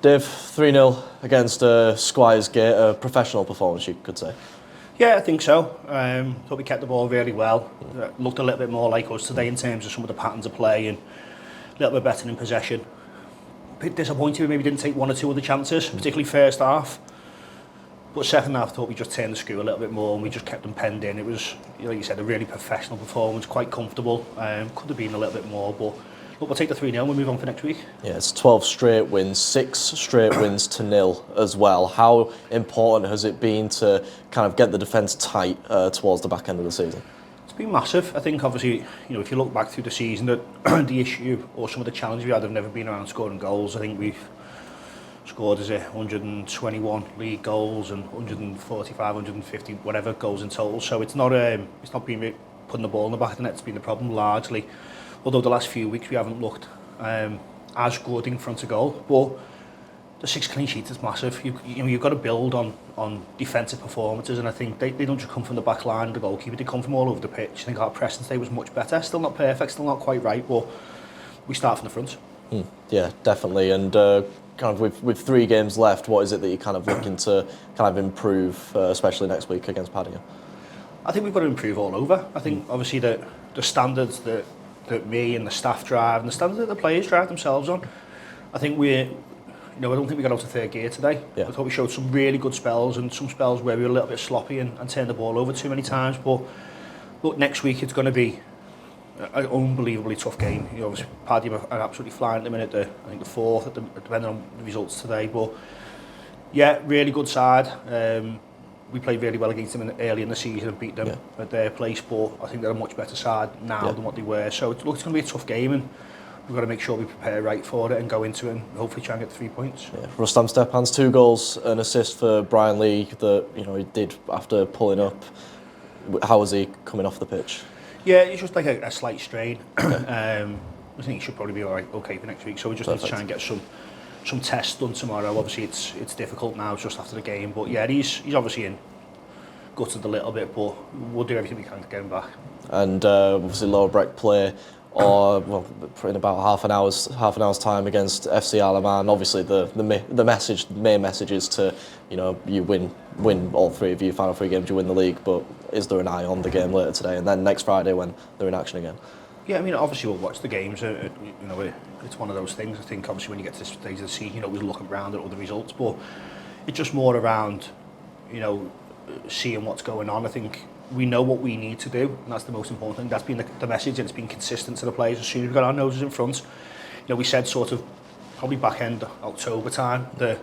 Dave, 3-0 against Squires Gate, a professional performance, you could say. Yeah, I think so. Thought we kept the ball really well. Looked a little bit more like us today in terms of some of the patterns of play and a little bit better in possession. A bit disappointed we maybe didn't take one or two other chances, particularly first half. But second half, I thought we just turned the screw a little bit more and we just kept them penned in. It was, like you said, a really professional performance, quite comfortable. Could have been a little bit more, but look, we'll take the 3-0 and we'll move on for next week. Yeah, it's 12 straight wins, 6 straight wins to 0 as well. How important has it been to kind of get the defence tight towards the back end of the season? It's been massive. I think obviously, if you look back through the season, that the issue or some of the challenges we had have never been around scoring goals. I think we've scored 121 league goals and 145, 150, whatever goals in total. So it's not been putting the ball in the back of the net. It's been the problem largely. Although the last few weeks we haven't looked as good in front of goal, but the 6 clean sheets is massive. You've got to build on defensive performances, and I think they don't just come from the back line of the goalkeeper. They come from all over the pitch. I think our pressing today was much better. Still not perfect, still not quite right, but we start from the front. Yeah, definitely. And kind of with 3 games left, what is it that you're kind of looking to kind of improve, especially next week against Paddington? I think we've got to improve all over. I think obviously the standards that me and the staff drive and the standards that the players drive themselves on. I think I don't think we got out of third gear today. Yeah. I thought we showed some really good spells and some spells where we were a little bit sloppy and turned the ball over too many times. But look, next week it's going to be an unbelievably tough game. Obviously Paddy are absolutely flying at the minute. I think the 4th, depending on the results today. But yeah, really good side. We played really well against them early in the season and beat them at their place, but I think they're a much better side now than what they were. So it's going to be a tough game, and we've got to make sure we prepare right for it and go into it and hopefully try and get the 3 points. Yeah. Rustam Stepan's 2 goals, an assist for Brian Lee that he did after pulling up. How was he coming off the pitch? Yeah, it's just like a slight strain. I think he should probably be okay for next week. So we just need to try and get some tests done tomorrow. Obviously it's difficult now just after the game, but yeah, he's obviously gutted a little bit, but we'll do everything we can to get him back. And obviously Lower Breck play in about half an hour's time against FC Alaman. Obviously the main message is to you win all 3 of your final 3 games, you win the league, but is there an eye on the game later today and then next Friday when they're in action again? Yeah, I mean, obviously we'll watch the games. It's one of those things. I think obviously when you get to this stage of the season, we're looking around at all the results, but it's just more around, seeing what's going on. I think we know what we need to do, and that's the most important thing. That's been the message, and it's been consistent to the players. As soon as we got our noses in front, we said sort of probably back end October time that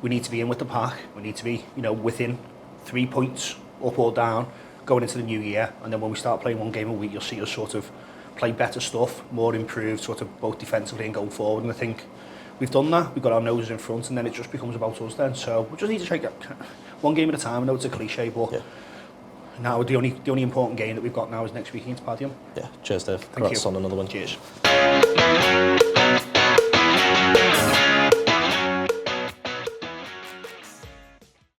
we need to be in with the pack. We need to be, within 3 points up or down going into the new year, and then when we start playing 1 game a week, you'll see us sort of play better stuff, more improved, sort of both defensively and going forward. And I think we've done that. We've got our noses in front, and then it just becomes about us then. So we just need to try to get 1 game at a time. I know it's a cliche, but now the only important game that we've got now is next week against Paddington. Yeah, cheers, Dave. Thank you. On another one. Cheers.